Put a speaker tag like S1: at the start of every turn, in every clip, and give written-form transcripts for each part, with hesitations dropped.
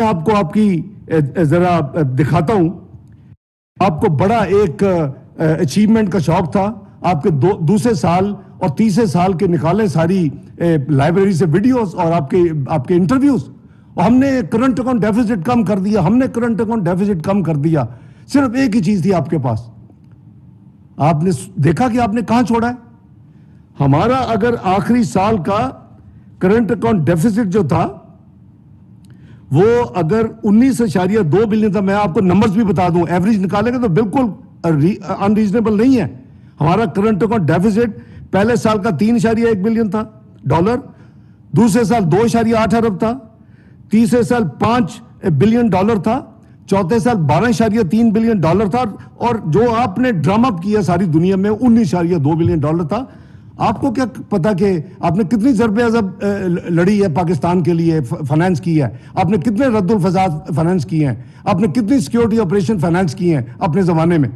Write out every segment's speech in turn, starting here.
S1: آپ کو آپ کی ذرا دکھاتا ہوں. آپ کو بڑا ایک اچیومنٹ کا شوق تھا. آپ کے دوسرے سال اور تیسرے سال کے نکالے ساری لائبریری سے ویڈیوز اور آپ کے انٹرویوز. اور ہم نے کرنٹ اکاؤنٹ ڈیفیسٹ کم کر دیا, ہم نے کرنٹ اکاؤنٹ ڈیفیسٹ کم کر دیا. صرف ایک ہی چیز تھی آپ کے پاس. آپ نے دیکھا کہ آپ نے کہاں چھوڑا ہے. ہمارا اگر آخری سال کا کرنٹ اکاؤنٹ ڈیفیسٹ جو تھا وہ اگر 19.2 بلین تھا, میں آپ کو نمبرز بھی بتا دوں, ایوریج نکالیں گے تو بالکل انریزنیبل نہیں ہے. ہمارا کرنٹ اکاؤنٹ ڈیفیسٹ پہلے سال کا 3.1 بلین تھا ڈالر, دوسرے سال 2.8 ارب تھا, تیسرے سال 5 بلین ڈالر تھا, چوتھے سال 12.3 بلین ڈالر تھا, اور جو آپ نے ڈرام اپ کیا ساری دنیا میں 19.2 بلین ڈالر تھا. آپ کو کیا پتا کہ آپ نے کتنی ضرب عضب لڑی ہے پاکستان کے لیے, فائنانس کی ہے, آپ نے کتنے رد الفساد فائنانس کیے ہیں, آپ نے کتنی سیکیورٹی آپریشن فائنانس کیے ہیں اپنے زمانے میں,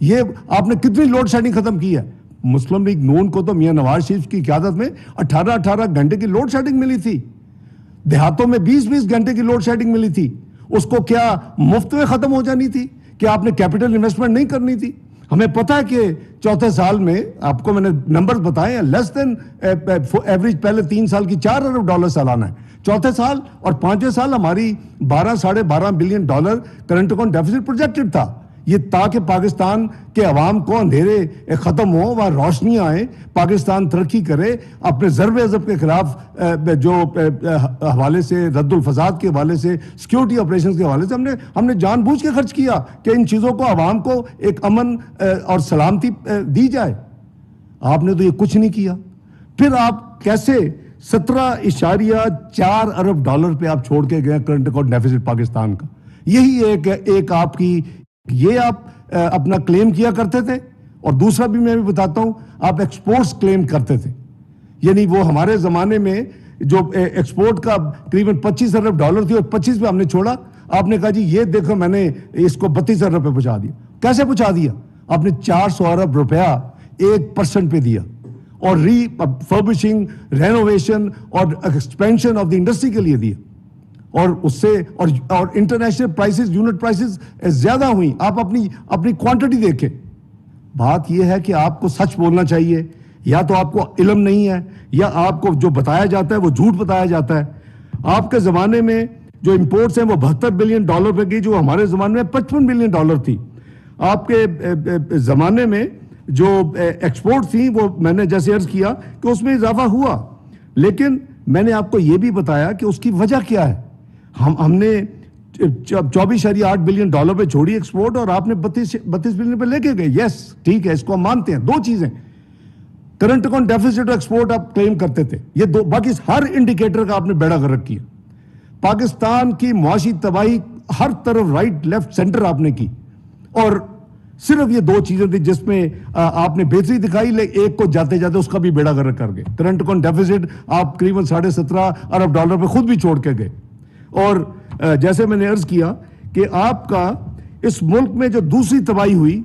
S1: یہ آپ نے کتنی لوڈ شیڈنگ ختم کی ہے. مسلم لیگ نون کو تو میاں نواز شریف کی قیادت میں 18 گھنٹے کی لوڈ شیڈنگ ملی تھی, دیہاتوں میں 20 گھنٹے کی لوڈ شیڈنگ ملی تھی. اس کو کیا مفت میں ختم ہو جانی تھی؟ کیا آپ نے کیپٹل انویسٹمنٹ نہیں کرنی تھی؟ ہمیں پتا ہے کہ چوتھے سال میں آپ کو میں نے نمبرز بتائے ہیں, لیس دین ایوریج پہلے 3 سال کی 4 ارب ڈالر سالانہ ہے. چوتھے سال اور پانچویں سال ہماری 12.5 billion dollar current account deficit projected تھا. یہ تاکہ پاکستان کے عوام کو اندھیرے ختم ہو, وہاں روشنیاں آئیں, پاکستان ترقی کرے. اپنے ضرب عضب کے خلاف جو حوالے سے رد الفساد کے حوالے سے, سیکیورٹی آپریشنز کے حوالے سے ہم نے جان بوجھ کے خرچ کیا کہ ان چیزوں کو عوام کو ایک امن اور سلامتی دی جائے. آپ نے تو یہ کچھ نہیں کیا. پھر آپ کیسے 17.4 ارب ڈالر پہ آپ چھوڑ کے گئے کرنٹ اکاؤنٹ ڈیفیسٹ پاکستان کا. یہی ایک آپ کی, یہ آپ اپنا کلیم کیا کرتے تھے. اور دوسرا بھی میں بھی بتاتا ہوں, آپ ایکسپورٹس کلیم کرتے تھے. یعنی وہ ہمارے زمانے میں جو ایکسپورٹ کا تقریباً 25 ارب ڈالر تھی اور 25 پہ ہم نے چھوڑا. آپ نے کہا جی یہ دیکھو میں نے اس کو 32 ارب پہ پہنچا دیا. کیسے پہنچا دیا؟ آپ نے 400 ارب روپیہ 1% پہ دیا, اور ری فربشنگ, رینوویشن اور ایکسپینشن آف دی انڈسٹری کے لیے دیا. اور اس سے اور انٹرنیشنل پرائسز, یونٹ پرائسز زیادہ ہوئیں. آپ اپنی کوانٹٹی دیکھیں. بات یہ ہے کہ آپ کو سچ بولنا چاہیے. یا تو آپ کو علم نہیں ہے, یا آپ کو جو بتایا جاتا ہے وہ جھوٹ بتایا جاتا ہے. آپ کے زمانے میں جو امپورٹس ہیں وہ 72 بلین ڈالر پہ گئی, جو ہمارے زمانے میں 55 بلین ڈالر تھی. آپ کے زمانے میں جو ایکسپورٹ تھی وہ میں نے جیسے عرض کیا کہ اس میں اضافہ ہوا, لیکن میں نے آپ کو یہ بھی بتایا کہ اس کی وجہ کیا ہے. ہم نے 24.8 بلین ڈالر پہ چھوڑی ایکسپورٹ, اور آپ نے 32 بلین پہ لے کے گئے. یس ٹھیک ہے, اس کو ہم مانتے ہیں. دو چیزیں, کرنٹ اکاؤنٹ ڈیفیسٹ اور ایکسپورٹ آپ کلیم کرتے تھے, یہ دو. باقی ہر انڈیکیٹر کا آپ نے بیڑا غرق کیا. پاکستان کی معاشی تباہی ہر طرف, رائٹ لیفٹ سینٹر آپ نے کی, اور صرف یہ دو چیزیں تھی جس میں آپ نے بہتری دکھائی. ایک کو جاتے جاتے اس کا بھی بیڑا غرق کر گئے. کرنٹ اکاؤنٹ ڈیفیسٹ آپ تقریباً 17.5 ارب ڈالر پہ خود بھی چھوڑ کے گئے. اور جیسے میں نے عرض کیا کہ آپ کا اس ملک میں جو دوسری تباہی ہوئی,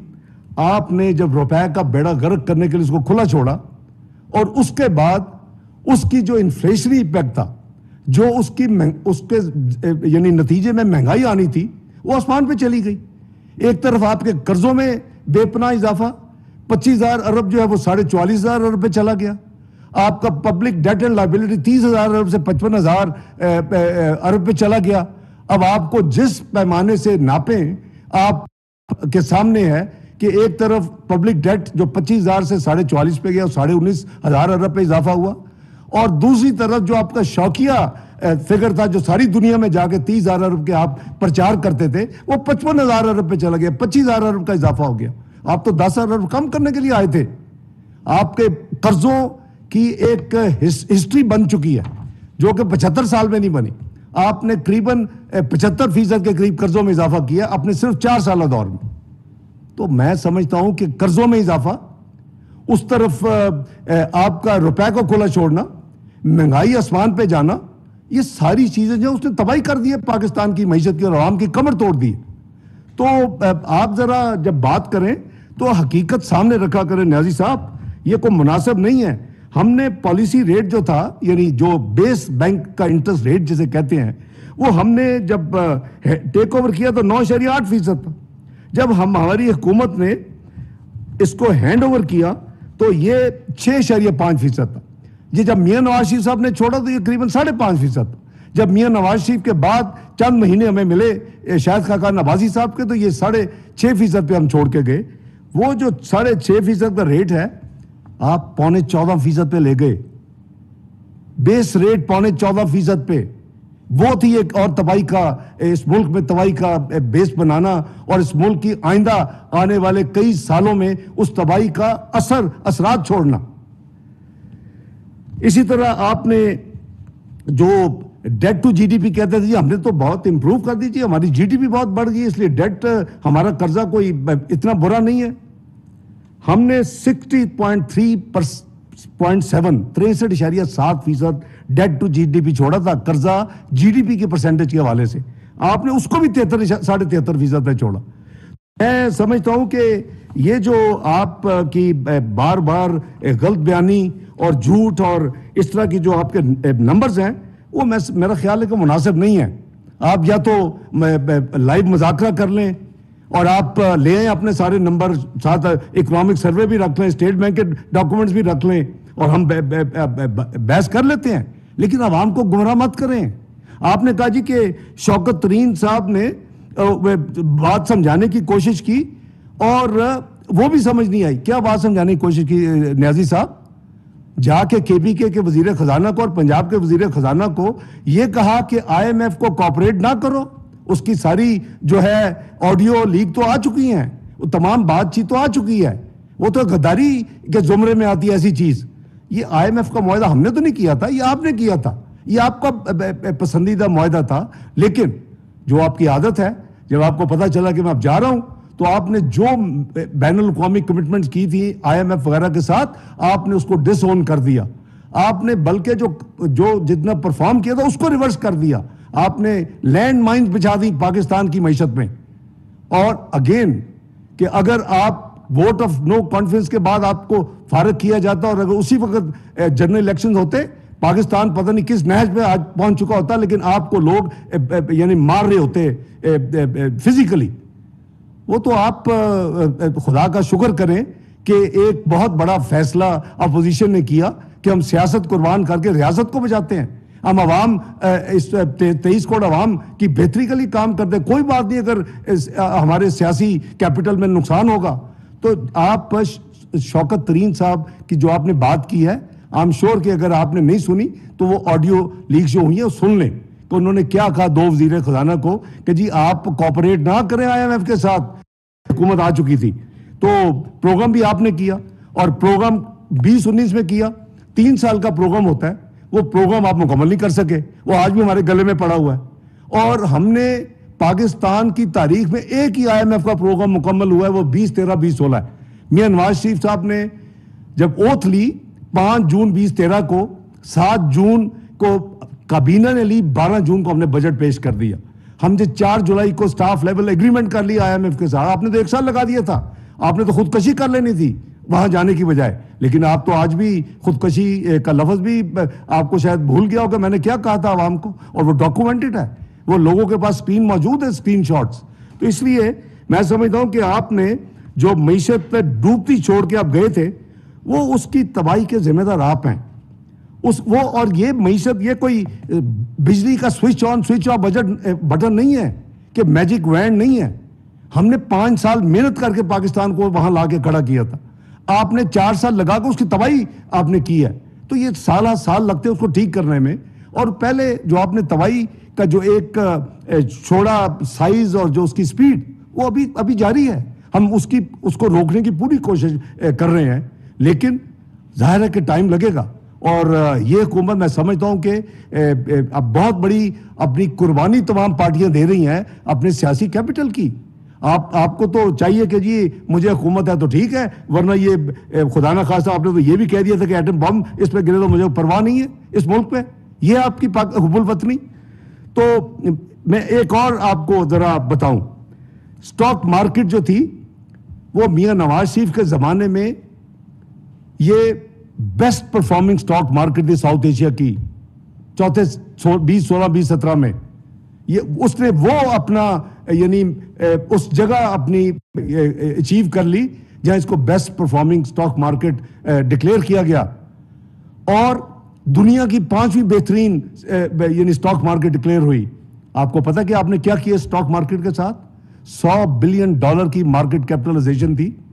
S1: آپ نے جب روپے کا بیڑا غرق کرنے کے لیے اس کو کھلا چھوڑا, اور اس کے بعد اس کی جو انفلیشنری امپیکٹ تھا, جو اس کے یعنی نتیجے میں مہنگائی آنی تھی, وہ آسمان پہ چلی گئی. ایک طرف آپ کے قرضوں میں بے پناہ اضافہ, 25,000 ارب جو ہے وہ 44,000 ارب پہ چلا گیا. آپ کا پبلک ڈیٹ اینڈ لائبلٹی 30,000 ارب سے 55,000 ارب پہ چلا گیا. اب آپ کو جس پیمانے سے ناپیں, آپ کے سامنے ہے کہ ایک طرف پبلک ڈیٹ جو 25,000 سے 44.5 پہ گیا, 19,500 ارب پہ اضافہ ہوا, اور دوسری طرف جو آپ کا شوقیہ فگر تھا جو ساری دنیا میں جا کے 30,000 ارب کے آپ پرچار کرتے تھے, وہ 55,000 ارب پہ چلا گیا. 25,000 ارب کا اضافہ ہو گیا. آپ تو 10,000 ارب کم کرنے کے لیے آئے تھے. آپ کے قرضوں کی ایک ہسٹری بن چکی ہے جو کہ 75 سال میں نہیں بنی. آپ نے قریباً 75% کے قریب قرضوں میں اضافہ کیا اپنے صرف 4 سالہ دور میں. تو میں سمجھتا ہوں کہ قرضوں میں اضافہ, اس طرف آپ کا روپے کو کھلا چھوڑنا, مہنگائی آسمان پہ جانا, یہ ساری چیزیں جو اس نے تباہی کر دی ہے پاکستان کی معیشت کی اور عوام کی کمر توڑ دی. تو آپ ذرا جب بات کریں تو حقیقت سامنے رکھا کریں نیازی صاحب. یہ کوئی مناسب نہیں ہے. ہم نے پالیسی ریٹ جو تھا, یعنی جو بیس بینک کا انٹرسٹ ریٹ جسے کہتے ہیں, وہ ہم نے جب ٹیک اوور کیا تو 9.8% تھا. جب ہماری حکومت نے اس کو ہینڈ اوور کیا تو یہ 6.5% تھا. یہ جب میاں نواز شریف صاحب نے چھوڑا تو یہ قریباً 5.5% تھا. جب میاں نواز شریف کے بعد چند مہینے ہمیں ملے شاہد خاقان عباسی صاحب کے تو یہ 6.5% پہ ہم چھوڑ کے گئے. وہ جو 6.5% کا ریٹ ہے آپ 14.25% پہ لے گئے. بیس ریٹ 14.25% پہ. وہ تھی ایک اور تباہی کا, اس ملک میں تباہی کا بیس بنانا اور اس ملک کی آئندہ آنے والے کئی سالوں میں اس تباہی کا اثرات چھوڑنا. اسی طرح آپ نے جو debt to G D P کہتے تھے ہم نے تو بہت امپروو کر دی, ہماری جی ڈی پی بہت بڑھ گئی اس لیے ڈیٹ ہمارا قرضہ کوئی اتنا برا نہیں ہے. ہم نے 63.7% debt to G D P چھوڑا تھا, قرضہ جی ڈی پی کے پرسنٹیج کے حوالے سے. آپ نے اس کو بھی 73.5% پہ چھوڑا. میں سمجھتا ہوں کہ یہ جو آپ کی بار بار غلط بیانی اور جھوٹ اور اس طرح کی جو آپ کے نمبرز ہیں وہ میرا خیال ہے کہ مناسب نہیں ہے. آپ یا تو لائیو مذاکرہ کر لیں اور آپ لے آئیں اپنے سارے نمبر, ساتھ اکنامک سروے بھی رکھ لیں, اسٹیٹ بینک کے ڈاکومنٹس بھی رکھ لیں اور ہم بحث کر لیتے ہیں, لیکن عوام کو گمراہ مت کریں. آپ نے کہا جی کہ شوکت ترین صاحب نے بات سمجھانے کی کوشش کی اور وہ بھی سمجھ نہیں آئی. کیا بات سمجھانے کی کوشش کی نیازی صاحب؟ جا کے کے پی کے وزیر خزانہ کو اور پنجاب کے وزیر خزانہ کو یہ کہا کہ آئی ایم ایف کو کوآپریٹ نہ کرو. اس کی ساری جو ہے آڈیو لیک تو آ چکی ہیں, وہ تمام بات چیت تو آ چکی ہے, وہ تو غداری کے زمرے میں آتی ہے ایسی چیز. یہ آئی ایم ایف کا معاہدہ ہم نے تو نہیں کیا تھا, یہ آپ نے کیا تھا, یہ آپ کا پسندیدہ معاہدہ تھا. لیکن جو آپ کی عادت ہے, جب آپ کو پتا چلا کہ میں اب جا رہا ہوں تو آپ نے جو بین الاقوامی کمٹمنٹس کی تھی آئی ایم ایف وغیرہ کے ساتھ آپ نے اس کو ڈس اون کر دیا. آپ نے بلکہ جو جتنا پرفارم کیا تھا اس کو ریورس کر دیا. آپ نے لینڈ مائنز بچھا دی پاکستان کی معیشت میں. اور اگین کہ اگر آپ ووٹ آف نو کانفیڈنس کے بعد آپ کو فارغ کیا جاتا اور اگر اسی وقت جنرل الیکشنز ہوتے, پاکستان پتہ نہیں کس نہج پہ آج پہنچ چکا ہوتا, لیکن آپ کو لوگ یعنی مار رہے ہوتے فزیکلی. وہ تو آپ خدا کا شکر کریں کہ ایک بہت بڑا فیصلہ اپوزیشن نے کیا کہ ہم سیاست قربان کر کے ریاست کو بچاتے ہیں. ہم عوام اس 23 کروڑ عوام کی بہتری کے لیے کام کرتے ہیں. کوئی بات نہیں اگر ہمارے سیاسی کیپٹل میں نقصان ہوگا تو آپ شوکت ترین صاحب کی جو آپ نے بات کی ہے, آئی ایم شیور کہ اگر آپ نے نہیں سنی تو وہ آڈیو لیک جو ہوئی ہیں وہ سن لیں کہ انہوں نے کیا کہا دو وزیر خزانہ کو کہ جی آپ کوآپریٹ نہ کریں آئی ایم ایف کے ساتھ. حکومت آ چکی تھی تو پروگرام بھی آپ نے کیا اور پروگرام 2019 میں کیا. 3 سال کا پروگرام ہوتا ہے, وہ پروگرام آپ مکمل نہیں کر سکے, وہ آج بھی ہمارے گلے میں پڑا ہوا ہے. اور ہم نے پاکستان کی تاریخ میں ایک ہی آئی ایم ایف کا پروگرام مکمل ہوا ہے, وہ 2013-2016 ہے. میاں نواز شریف صاحب نے جب اوتھ لی 5 جون 2013 کو, 7 جون کو کابینہ نے لی, 12 جون کو ہم نے بجٹ پیش کر دیا. ہم نے 4 جولائی کو سٹاف لیول ایگریمنٹ کر لیا آئی ایم ایف کے ساتھ. آپ نے تو 1 سال لگا دیا تھا, آپ نے تو خودکشی کر لینی تھی وہاں جانے کی بجائے. لیکن آپ تو آج بھی خودکشی کا لفظ بھی آپ کو شاید بھول گیا ہو کہ میں نے کیا کہا تھا عوام کو, اور وہ ڈاکومنٹڈ ہے, وہ لوگوں کے پاس اسکرین موجود ہے, اسکرین شاٹس. تو اس لیے میں سمجھتا ہوں کہ آپ نے جو معیشت پہ ڈوبتی چھوڑ کے آپ گئے تھے وہ اس کی تباہی کے ذمہ دار آپ ہیں. وہ اور یہ معیشت یہ کوئی بجلی کا switch on switch off button نہیں ہے کہ میجک وینڈ نہیں ہے. ہم نے 5 سال محنت کر کے پاکستان کو وہاں لا کے کھڑا کیا تھا. آپ نے 4 سال لگا کے اس کی تباہی آپ نے کی ہے. تو یہ سال لگتے اس کو ٹھیک کرنے میں. اور پہلے جو آپ نے تباہی کا جو ایک چھوڑا سائز اور جو اس کی سپیڈ وہ ابھی جاری ہے. ہم اس کو روکنے کی پوری کوشش کر رہے ہیں, لیکن ظاہر ہے کہ ٹائم لگے گا. اور یہ حکومت میں سمجھتا ہوں کہ اب بہت بڑی اپنی قربانی تمام پارٹیاں دے رہی ہیں اپنے سیاسی کیپٹل کی. آپ کو تو چاہیے کہ جی مجھے حکومت ہے تو ٹھیک ہے, ورنہ یہ خدا نہ خواستہ آپ نے تو یہ بھی کہہ دیا تھا کہ ایٹم بم اس پہ گرے تو مجھے پرواہ نہیں ہے اس ملک پہ. یہ آپ کی حب الوطنی. تو میں ایک اور آپ کو ذرا بتاؤں, سٹاک مارکیٹ جو تھی وہ میاں نواز شریف کے زمانے میں یہ بیسٹ پرفارمنگ سٹاک مارکیٹ تھی ساؤتھ ایشیا کی, چوتھے 2016-2017 میں. اس نے وہ اپنا یعنی اس جگہ اپنی اچیو کر لی جہاں اس کو best performing stock market declare کیا گیا، اور دنیا کی 5ویں بہترین یعنی سٹاک مارکیٹ ڈکلیئر ہوئی۔ آپ کو پتا کہ آپ نے کیا کیا سٹاک مارکیٹ کے ساتھ؟ $100 بلین کی مارکیٹ کیپٹلائزیشن تھی۔